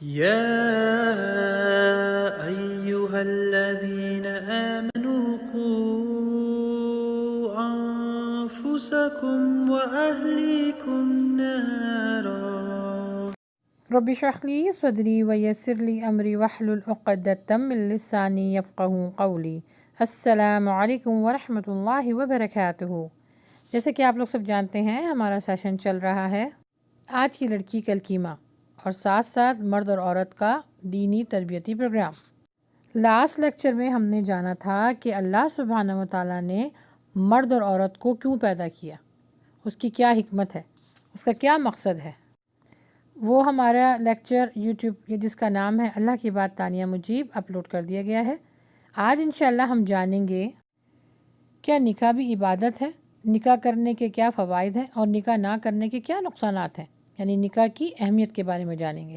يا أيها الذين آمنوا قوا أنفسكم وأهليكم نارا رب اشرح لي صدری ویسر لی امری واحلل عقدۃ من لسانی یفقہوا قولی۔ السلام علیکم ورحمۃ اللہ وبرکاتہ۔ جیسے کہ آپ لوگ سب جانتے ہیں، ہمارا سیشن چل رہا ہے آج کی لڑکی کل کی ماں، اور ساتھ ساتھ مرد اور عورت کا دینی تربیتی پروگرام۔ لاسٹ لیکچر میں ہم نے جانا تھا کہ اللہ سبحانہ و تعالیٰ نے مرد اور عورت کو کیوں پیدا کیا، اس کی کیا حکمت ہے، اس کا کیا مقصد ہے۔ وہ ہمارا لیکچر یوٹیوب جس کا نام ہے اللہ کی بات تانیہ مجیب اپلوڈ کر دیا گیا ہے۔ آج انشاءاللہ ہم جانیں گے کیا نکاح بھی عبادت ہے، نکاح کرنے کے کیا فوائد ہیں، اور نکاح نہ کرنے کے کیا نقصانات ہیں، یعنی نکاح کی اہمیت کے بارے میں جانیں گے۔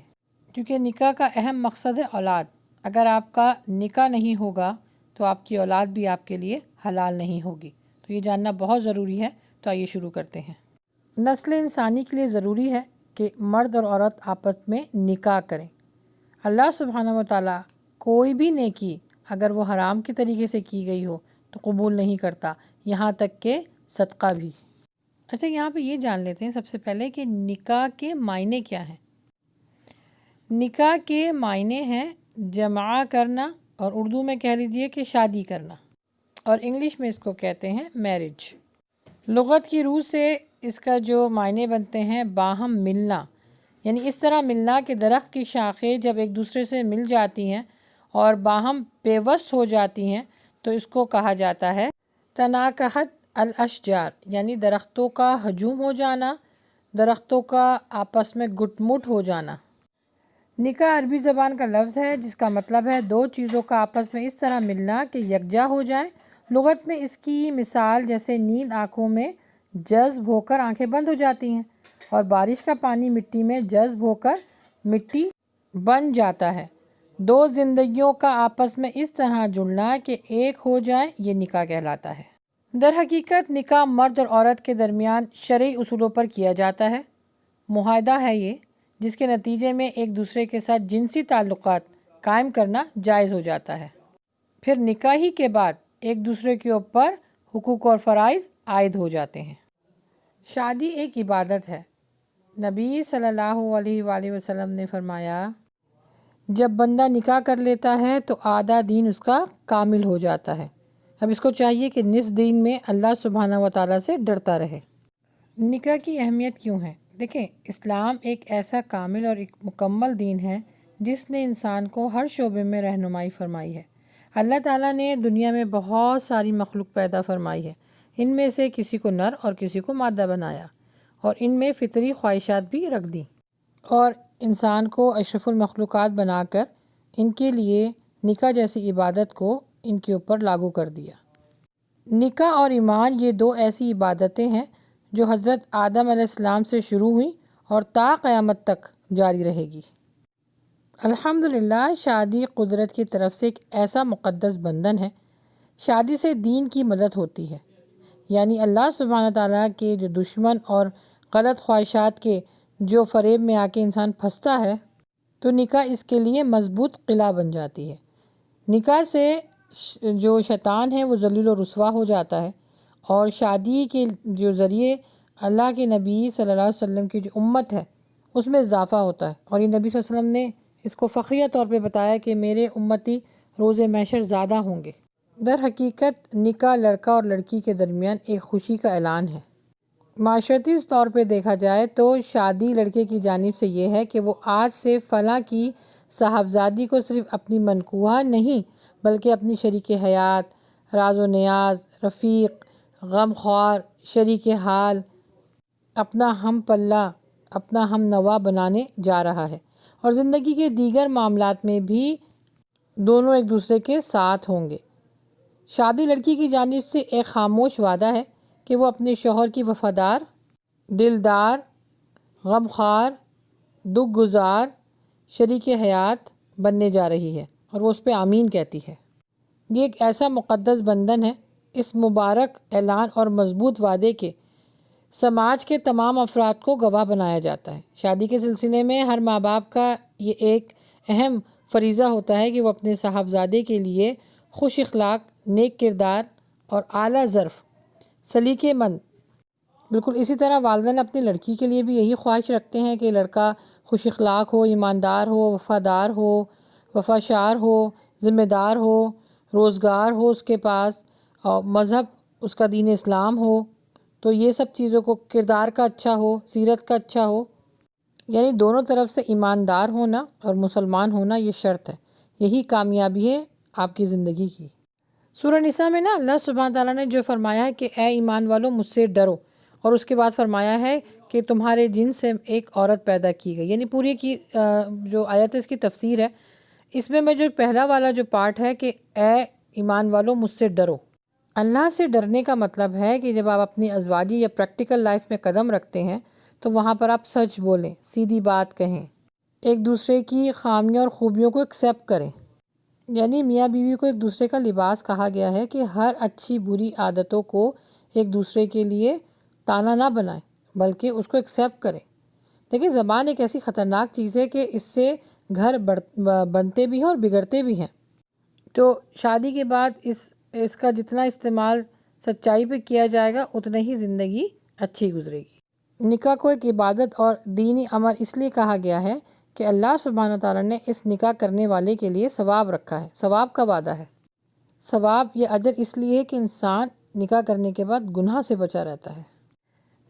کیونکہ نکاح کا اہم مقصد ہے اولاد۔ اگر آپ کا نکاح نہیں ہوگا تو آپ کی اولاد بھی آپ کے لیے حلال نہیں ہوگی، تو یہ جاننا بہت ضروری ہے۔ تو آئیے شروع کرتے ہیں۔ نسل انسانی کے لیے ضروری ہے کہ مرد اور عورت آپس میں نکاح کریں۔ اللہ سبحانہ و تعالیٰ کوئی بھی نیکی اگر وہ حرام کے طریقے سے کی گئی ہو تو قبول نہیں کرتا، یہاں تک کہ صدقہ بھی۔ اچھا، یہاں پہ یہ جان لیتے ہیں سب سے پہلے کہ نکاح کے معنی کیا ہیں۔ نکاح کے معنی ہیں جمع کرنا، اور اردو میں کہہ لیجئے کہ شادی کرنا، اور انگلش میں اس کو کہتے ہیں میرج۔ لغت کی روح سے اس کا جو معنی بنتے ہیں باہم ملنا، یعنی اس طرح ملنا کہ درخت کی شاخیں جب ایک دوسرے سے مل جاتی ہیں اور باہم پیوست ہو جاتی ہیں تو اس کو کہا جاتا ہے تناکحت الاشجار، یعنی درختوں کا ہجوم ہو جانا، درختوں کا آپس میں گٹ مٹ ہو جانا۔ نکاح عربی زبان کا لفظ ہے جس کا مطلب ہے دو چیزوں کا آپس میں اس طرح ملنا کہ یکجا ہو جائیں۔ لغت میں اس کی مثال جیسے نیند آنکھوں میں جذب ہو کر آنکھیں بند ہو جاتی ہیں، اور بارش کا پانی مٹی میں جذب ہو کر مٹی بن جاتا ہے۔ دو زندگیوں کا آپس میں اس طرح جڑنا کہ ایک ہو جائیں، یہ نکاح کہلاتا ہے۔ در حقیقت نکاح مرد اور عورت کے درمیان شرعی اصولوں پر کیا جاتا ہے۔ معاہدہ ہے یہ، جس کے نتیجے میں ایک دوسرے کے ساتھ جنسی تعلقات قائم کرنا جائز ہو جاتا ہے۔ پھر نکاح ہی کے بعد ایک دوسرے کے اوپر حقوق اور فرائض عائد ہو جاتے ہیں۔ شادی ایک عبادت ہے۔ نبی صلی اللہ علیہ وآلہ وسلم نے فرمایا، جب بندہ نکاح کر لیتا ہے تو آدھا دین اس کا کامل ہو جاتا ہے۔ اب اس کو چاہیے کہ نصف دین میں اللہ سبحانہ و تعالیٰ سے ڈرتا رہے۔ نکاح کی اہمیت کیوں ہے؟ دیکھیں، اسلام ایک ایسا کامل اور ایک مکمل دین ہے جس نے انسان کو ہر شعبے میں رہنمائی فرمائی ہے۔ اللہ تعالیٰ نے دنیا میں بہت ساری مخلوق پیدا فرمائی ہے، ان میں سے کسی کو نر اور کسی کو مادہ بنایا، اور ان میں فطری خواہشات بھی رکھ دیں، اور انسان کو اشرف المخلوقات بنا کر ان کے لیے نکاح جیسی عبادت کو ان کے اوپر لاگو کر دیا۔ نکاح اور ایمان یہ دو ایسی عبادتیں ہیں جو حضرت آدم علیہ السلام سے شروع ہوئیں اور تا قیامت تک جاری رہے گی۔ الحمدللہ، شادی قدرت کی طرف سے ایک ایسا مقدس بندھن ہے۔ شادی سے دین کی مدد ہوتی ہے، یعنی اللہ سبحانہ تعالیٰ کے جو دشمن اور غلط خواہشات کے جو فریب میں آ کے انسان پھنستا ہے تو نکاح اس کے لیے مضبوط قلعہ بن جاتی ہے۔ نکاح سے جو شیطان ہے وہ ذلیل و رسوا ہو جاتا ہے، اور شادی کے جو ذریعے اللہ کے نبی صلی اللہ علیہ وسلم کی جو امت ہے اس میں اضافہ ہوتا ہے، اور یہ نبی صلی اللہ علیہ وسلم نے اس کو فخریہ طور پہ بتایا کہ میرے امتی روز محشر زیادہ ہوں گے۔ در حقیقت نکاح لڑکا اور لڑکی کے درمیان ایک خوشی کا اعلان ہے۔ معاشرتی طور پہ دیکھا جائے تو شادی لڑکے کی جانب سے یہ ہے کہ وہ آج سے فلاں کی صاحبزادی کو صرف اپنی منکوحہ نہیں بلکہ اپنی شریک حیات، راز و نیاز، رفیق، غم خوار، شریک حال، اپنا ہم پلہ، اپنا ہم نوا بنانے جا رہا ہے، اور زندگی کے دیگر معاملات میں بھی دونوں ایک دوسرے کے ساتھ ہوں گے۔ شادی لڑکی کی جانب سے ایک خاموش وعدہ ہے کہ وہ اپنے شوہر کی وفادار، دلدار، غمخوار، دکھ گزار شریک حیات بننے جا رہی ہے، اور وہ اس پہ آمین کہتی ہے۔ یہ ایک ایسا مقدس بندھن ہے۔ اس مبارک اعلان اور مضبوط وعدے کے سماج کے تمام افراد کو گواہ بنایا جاتا ہے۔ شادی کے سلسلے میں ہر ماں باپ کا یہ ایک اہم فریضہ ہوتا ہے کہ وہ اپنے صاحبزادے کے لیے خوش اخلاق، نیک کردار اور اعلیٰ ظرف، سلیقے مند، بالکل اسی طرح والدین اپنی لڑکی کے لیے بھی یہی خواہش رکھتے ہیں کہ لڑکا خوش اخلاق ہو، ایماندار ہو، وفادار ہو، وفاشار ہو، ذمہ دار ہو، روزگار ہو اس کے پاس، اور مذہب اس کا دین اسلام ہو۔ تو یہ سب چیزوں کو، کردار کا اچھا ہو، سیرت کا اچھا ہو، یعنی دونوں طرف سے ایماندار ہونا اور مسلمان ہونا یہ شرط ہے۔ یہی کامیابی ہے آپ کی زندگی کی۔ سورہ نساء میں نا اللہ سبحانہ تعالیٰ نے جو فرمایا ہے کہ اے ایمان والو مجھ سے ڈرو، اور اس کے بعد فرمایا ہے کہ تمہارے جن سے ایک عورت پیدا کی گئی، یعنی پوری کی جو آیت ہے اس کی تفسیر ہے۔ اس میں جو پہلا والا جو پارٹ ہے کہ اے ایمان والو مجھ سے ڈرو، اللہ سے ڈرنے کا مطلب ہے کہ جب آپ اپنی ازواجی یا پریکٹیکل لائف میں قدم رکھتے ہیں تو وہاں پر آپ سچ بولیں، سیدھی بات کہیں، ایک دوسرے کی خامیوں اور خوبیوں کو ایکسیپٹ کریں۔ یعنی میاں بیوی کو ایک دوسرے کا لباس کہا گیا ہے کہ ہر اچھی بری عادتوں کو ایک دوسرے کے لیے تانا نہ بنائیں بلکہ اس کو ایکسیپٹ کریں۔ دیکھیں زبان ایک ایسی خطرناک چیز ہے کہ اس سے گھر بنتے بھی ہیں اور بگڑتے بھی ہیں۔ تو شادی کے بعد اس کا جتنا استعمال سچائی پہ کیا جائے گا اتنا ہی زندگی اچھی گزرے گی۔ نکاح کو ایک عبادت اور دینی عمل اس لیے کہا گیا ہے کہ اللہ سبحانہ تعالیٰ نے اس نکاح کرنے والے کے لیے ثواب رکھا ہے، ثواب کا وعدہ ہے۔ ثواب یہ اجر اس لیے ہے کہ انسان نکاح کرنے کے بعد گناہ سے بچا رہتا ہے۔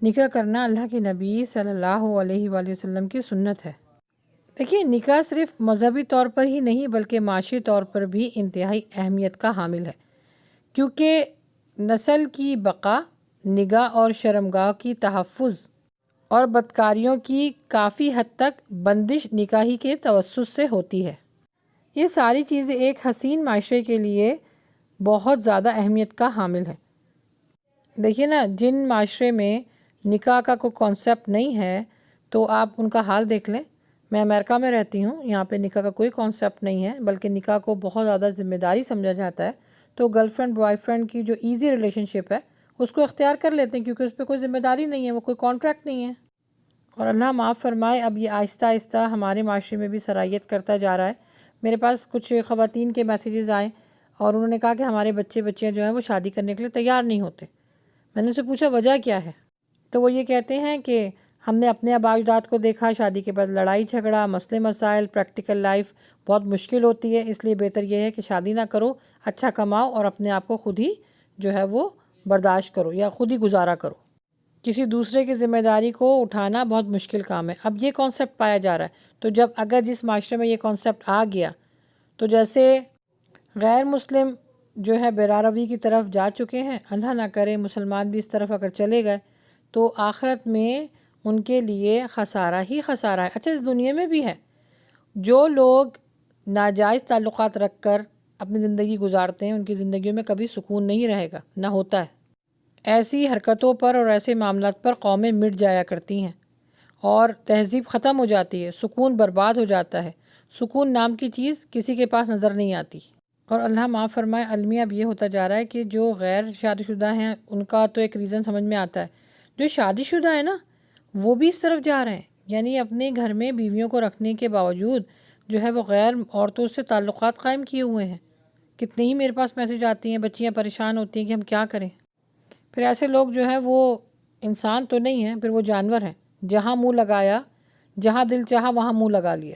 نکاح کرنا اللہ کے نبی صلی اللہ علیہ وآلہ وسلم کی سنت ہے۔ دیکھیے نکاح صرف مذہبی طور پر ہی نہیں بلکہ معاشی طور پر بھی انتہائی اہمیت کا حامل ہے، کیونکہ نسل کی بقا، نگاہ اور شرمگاہ کی تحفظ اور بدکاریوں کی کافی حد تک بندش نکاحی کے توسط سے ہوتی ہے۔ یہ ساری چیزیں ایک حسین معاشرے کے لیے بہت زیادہ اہمیت کا حامل ہے۔ دیکھیے نا، جن معاشرے میں نکاح کا کوئی کانسیپٹ نہیں ہے تو آپ ان کا حال دیکھ لیں۔ میں امریکہ میں رہتی ہوں، یہاں پہ نکاح کا کوئی کانسیپٹ نہیں ہے بلکہ نکاح کو بہت زیادہ ذمہ داری سمجھا جاتا ہے۔ تو گرل فرینڈ بوائے فرینڈ کی جو ایزی ریلیشن شپ ہے اس کو اختیار کر لیتے ہیں کیونکہ اس پہ کوئی ذمہ داری نہیں ہے، وہ کوئی کانٹریکٹ نہیں ہے۔ اور اللہ معاف فرمائے، اب یہ آہستہ آہستہ ہمارے معاشرے میں بھی سرایت کرتا جا رہا ہے۔ میرے پاس کچھ خواتین کے میسیجز آئے اور انہوں نے کہا کہ ہمارے بچیاں جو ہیں وہ شادی کرنے کے لیے تیار نہیں ہوتے۔ میں نے ان سے پوچھا وجہ کیا ہے؟ تو وہ یہ کہتے ہیں کہ ہم نے اپنے آباء و اجداد کو دیکھا، شادی کے بعد لڑائی جھگڑا، مسئلے مسائل، پریکٹیکل لائف بہت مشکل ہوتی ہے، اس لیے بہتر یہ ہے کہ شادی نہ کرو، اچھا کماؤ اور اپنے آپ کو خود ہی جو ہے وہ برداشت کرو یا خود ہی گزارا کرو۔ کسی دوسرے کی ذمہ داری کو اٹھانا بہت مشکل کام ہے۔ اب یہ کانسیپٹ پایا جا رہا ہے، تو جب اگر جس معاشرے میں یہ کانسیپٹ آ گیا تو جیسے غیر مسلم جو ہے بے روی کی طرف جا چکے ہیں، اللہ نہ کرے مسلمان بھی اس طرف اگر چلے گئے تو آخرت میں ان کے لیے خسارہ ہی خسارہ ہے۔ اچھا اس دنیا میں بھی ہے، جو لوگ ناجائز تعلقات رکھ کر اپنی زندگی گزارتے ہیں ان کی زندگیوں میں کبھی سکون نہیں رہے گا، نہ ہوتا ہے۔ ایسی حرکتوں پر اور ایسے معاملات پر قومیں مٹ جایا کرتی ہیں اور تہذیب ختم ہو جاتی ہے، سکون برباد ہو جاتا ہے، سکون نام کی چیز کسی کے پاس نظر نہیں آتی۔ اور اللہ معاف فرمائے، المیہ اب یہ ہوتا جا رہا ہے کہ جو غیر شادی شدہ ہیں ان کا تو ایک ریزن سمجھ میں آتا ہے، جو شادی شدہ ہیں نا وہ بھی اس طرف جا رہے ہیں، یعنی اپنے گھر میں بیویوں کو رکھنے کے باوجود جو ہے وہ غیر عورتوں سے تعلقات قائم کیے ہوئے ہیں۔ کتنے ہی میرے پاس میسیج آتی ہیں، بچیاں پریشان ہوتی ہیں کہ ہم کیا کریں۔ پھر ایسے لوگ جو ہیں وہ انسان تو نہیں ہیں، پھر وہ جانور ہیں، جہاں منہ لگایا، جہاں دل چاہا وہاں منہ لگا لیا۔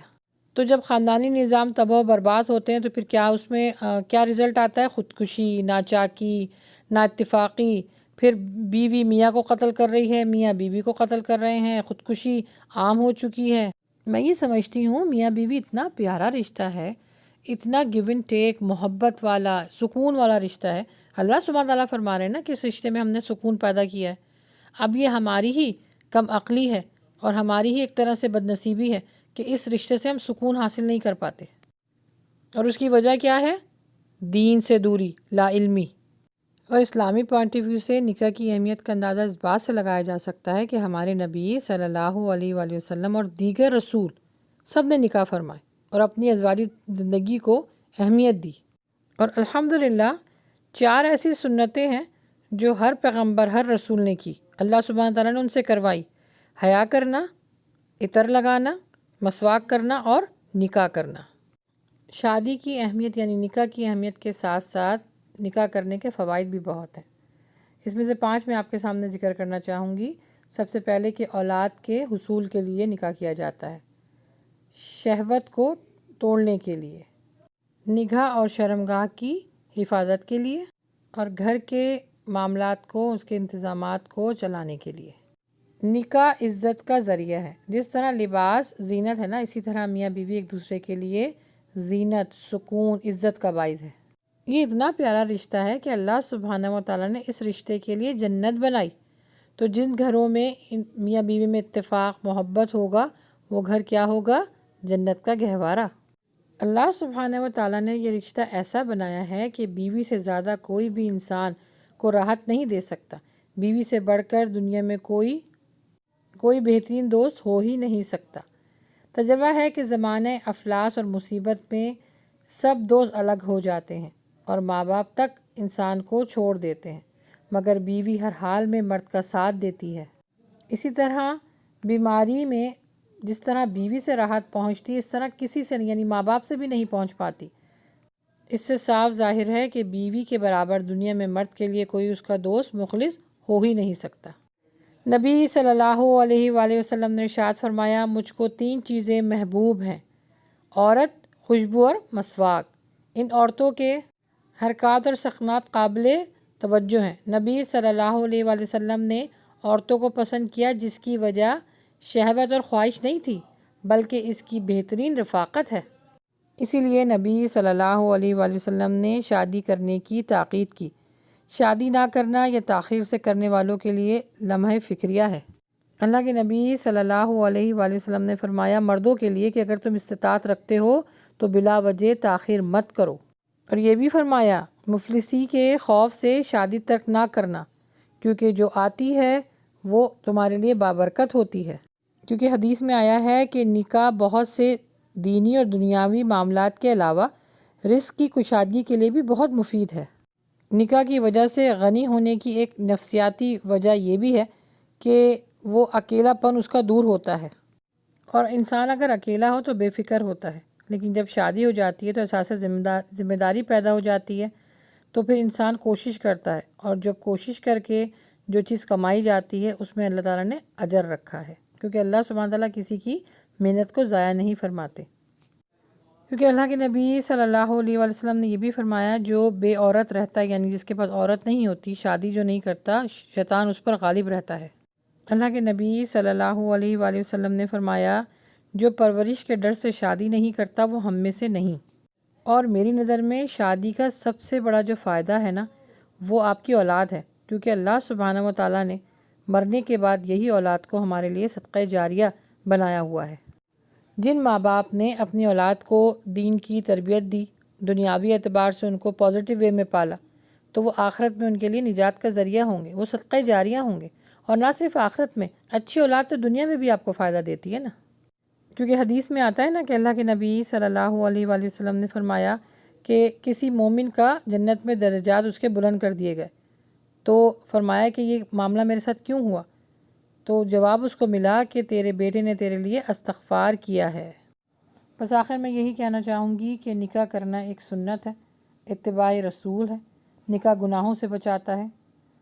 تو جب خاندانی نظام تباہ و برباد ہوتے ہیں تو پھر کیا اس میں کیا رزلٹ آتا ہے؟ خودکشی، ناچاکی، نا اتفاقی، پھر بیوی میاں کو قتل کر رہی ہے، میاں بیوی کو قتل کر رہے ہیں، خودکشی عام ہو چکی ہے۔ میں یہ سمجھتی ہوں میاں بیوی اتنا پیارا رشتہ ہے، اتنا گیو اینڈ ٹیک، محبت والا، سکون والا رشتہ ہے۔ اللہ سبحانہ تعالیٰ فرما رہے ہیں نا کہ اس رشتے میں ہم نے سکون پیدا کیا ہے۔ اب یہ ہماری ہی کم عقلی ہے اور ہماری ہی ایک طرح سے بد نصیبی ہے کہ اس رشتے سے ہم سکون حاصل نہیں کر پاتے، اور اس کی وجہ کیا ہے؟ دین سے دوری، لا علمی۔ اور اسلامی پوائنٹ آف ویو سے نکاح کی اہمیت کا اندازہ اس بات سے لگایا جا سکتا ہے کہ ہمارے نبی صلی اللہ علیہ وآلہ وسلم اور دیگر رسول سب نے نکاح فرمائے اور اپنی ازواجی زندگی کو اہمیت دی، اور الحمدللہ 4 ایسی سنتیں ہیں جو ہر پیغمبر، ہر رسول نے کی، اللہ سبحانہ تعالیٰ نے ان سے کروائی، حیا کرنا، عطر لگانا، مسواک کرنا اور نکاح کرنا۔ شادی کی اہمیت یعنی نکاح کی اہمیت کے ساتھ ساتھ نکاح کرنے کے فوائد بھی بہت ہیں۔ اس میں سے 5 میں آپ کے سامنے ذکر کرنا چاہوں گی۔ سب سے پہلے کہ اولاد کے حصول کے لیے نکاح کیا جاتا ہے، شہوت کو توڑنے کے لیے، نگاہ اور شرمگاہ کی حفاظت کے لیے، اور گھر کے معاملات کو، اس کے انتظامات کو چلانے کے لیے۔ نکاح عزت کا ذریعہ ہے۔ جس طرح لباس زینت ہے نا، اسی طرح میاں بیوی ایک دوسرے کے لیے زینت، سکون، عزت کا باعث ہے۔ یہ اتنا پیارا رشتہ ہے کہ اللہ سبحانہ و تعالیٰ نے اس رشتے کے لیے جنت بنائی۔ تو جن گھروں میں میاں بیوی میں اتفاق، محبت ہوگا، وہ گھر کیا ہوگا؟ جنت کا گہوارہ۔ اللہ سبحانہ و تعالیٰ نے یہ رشتہ ایسا بنایا ہے کہ بیوی سے زیادہ کوئی بھی انسان کو راحت نہیں دے سکتا۔ بیوی سے بڑھ کر دنیا میں کوئی بہترین دوست ہو ہی نہیں سکتا۔ تجربہ ہے کہ زمانہ افلاس اور مصیبت میں سب دوست الگ ہو جاتے ہیں اور ماں باپ تک انسان کو چھوڑ دیتے ہیں، مگر بیوی ہر حال میں مرد کا ساتھ دیتی ہے۔ اسی طرح بیماری میں جس طرح بیوی سے راحت پہنچتی ہے، اس طرح کسی سے یعنی ماں باپ سے بھی نہیں پہنچ پاتی۔ اس سے صاف ظاہر ہے کہ بیوی کے برابر دنیا میں مرد کے لیے کوئی اس کا دوست مخلص ہو ہی نہیں سکتا۔ نبی صلی اللہ علیہ وآلہ وسلم نے ارشاد فرمایا، مجھ کو 3 چیزیں محبوب ہیں: عورت، خوشبو اور مسواک۔ ان عورتوں کے حرکات اور سکنات قابل توجہ ہیں۔ نبی صلی اللہ علیہ وآلہ وسلم نے عورتوں کو پسند کیا جس کی وجہ شہوت اور خواہش نہیں تھی، بلکہ اس کی بہترین رفاقت ہے۔ اسی لیے نبی صلی اللہ علیہ وآلہ وسلم نے شادی کرنے کی تاکید کی۔ شادی نہ کرنا یا تاخیر سے کرنے والوں کے لیے لمحہ فکریہ ہے۔ اللہ کے نبی صلی اللہ علیہ وآلہ وسلم نے فرمایا مردوں کے لیے کہ اگر تم استطاعت رکھتے ہو تو بلا وجہ تاخیر مت کرو، اور یہ بھی فرمایا مفلسی کے خوف سے شادی ترک نہ کرنا، کیونکہ جو آتی ہے وہ تمہارے لیے بابرکت ہوتی ہے۔ کیونکہ حدیث میں آیا ہے کہ نکاح بہت سے دینی اور دنیاوی معاملات کے علاوہ رزق کی کشادگی کے لیے بھی بہت مفید ہے۔ نکاح کی وجہ سے غنی ہونے کی ایک نفسیاتی وجہ یہ بھی ہے کہ وہ اکیلا پن اس کا دور ہوتا ہے، اور انسان اگر اکیلا ہو تو بے فکر ہوتا ہے، لیکن جب شادی ہو جاتی ہے تو احساس ذمہ داری پیدا ہو جاتی ہے، تو پھر انسان کوشش کرتا ہے، اور جب کوشش کر کے جو چیز کمائی جاتی ہے اس میں اللہ تعالیٰ نے اجر رکھا ہے، کیونکہ اللہ سبحانہ تعالیٰ کسی کی محنت کو ضائع نہیں فرماتے۔ کیونکہ اللہ کے نبی صلی اللہ علیہ وآلہ وسلم نے یہ بھی فرمایا جو بے عورت رہتا ہے، یعنی جس کے پاس عورت نہیں ہوتی، شادی جو نہیں کرتا، شیطان اس پر غالب رہتا ہے۔ اللہ کے نبی صلی اللہ علیہ وآلہ وسلم نے فرمایا جو پرورش کے ڈر سے شادی نہیں کرتا وہ ہم میں سے نہیں۔ اور میری نظر میں شادی کا سب سے بڑا جو فائدہ ہے نا، وہ آپ کی اولاد ہے، کیونکہ اللہ سبحانہ و تعالیٰ نے مرنے کے بعد یہی اولاد کو ہمارے لیے صدقہ جاریہ بنایا ہوا ہے۔ جن ماں باپ نے اپنی اولاد کو دین کی تربیت دی، دنیاوی اعتبار سے ان کو پازیٹیو وے میں پالا، تو وہ آخرت میں ان کے لیے نجات کا ذریعہ ہوں گے، وہ صدقہ جاریہ ہوں گے۔ اور نہ صرف آخرت میں، اچھی اولاد تو دنیا میں بھی آپ کو فائدہ دیتی ہے نا، کیونکہ حدیث میں آتا ہے نا کہ اللہ کے نبی صلی اللہ علیہ وآلہ وسلم نے فرمایا کہ کسی مومن کا جنت میں درجات اس کے بلند کر دیے گئے، تو فرمایا کہ یہ معاملہ میرے ساتھ کیوں ہوا؟ تو جواب اس کو ملا کہ تیرے بیٹے نے تیرے لیے استغفار کیا ہے۔ بس آخر میں یہی کہنا چاہوں گی کہ نکاح کرنا ایک سنت ہے، اتباع رسول ہے۔ نکاح گناہوں سے بچاتا ہے،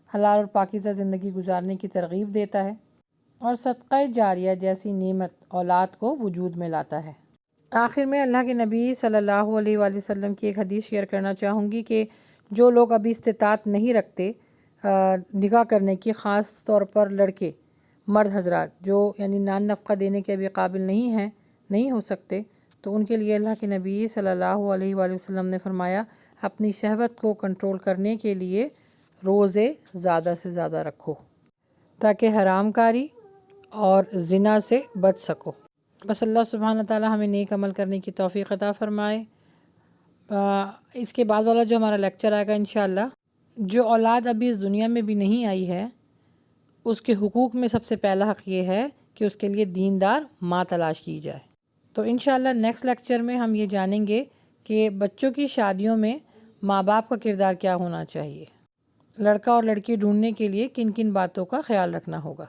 حلال اور پاکیزہ زندگی گزارنے کی ترغیب دیتا ہے، اور صدقہ جاریہ جیسی نعمت اولاد کو وجود میں لاتا ہے۔ آخر میں اللہ کے نبی صلی اللہ علیہ وآلہ وسلم کی ایک حدیث شیئر کرنا چاہوں گی کہ جو لوگ ابھی استطاعت نہیں رکھتے نکاح کرنے کی، خاص طور پر لڑکے، مرد حضرات جو یعنی نان نفقہ دینے کے ابھی قابل نہیں ہو سکتے، تو ان کے لیے اللہ کے نبی صلی اللہ علیہ وآلہ وسلم نے فرمایا اپنی شہوت کو کنٹرول کرنے کے لیے روزے زیادہ سے زیادہ رکھو تاکہ حرام کاری اور زنا سے بچ سکو۔ بس اللہ سبحانہ تعالیٰ ہمیں نیک عمل کرنے کی توفیق عطا فرمائے۔ اس کے بعد والا جو ہمارا لیکچر آئے گا انشاءاللہ، جو اولاد ابھی اس دنیا میں بھی نہیں آئی ہے، اس کے حقوق میں سب سے پہلا حق یہ ہے کہ اس کے لیے دیندار ماں تلاش کی جائے۔ تو انشاءاللہ نیکسٹ لیکچر میں ہم یہ جانیں گے کہ بچوں کی شادیوں میں ماں باپ کا کردار کیا ہونا چاہیے۔ لڑکا اور لڑکی ڈھونڈنے کے لیے کن کن باتوں کا خیال رکھنا ہوگا۔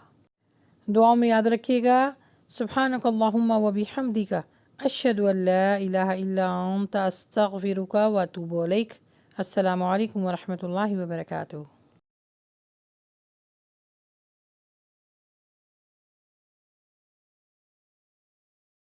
دعاؤں میں یاد رکھیے گا سبحانک اللہم و بحمدک اشہد ان لا الہ الا انت استغفرک و اتوب الیک۔ السلام علیکم ورحمۃ اللہ وبرکاتہ۔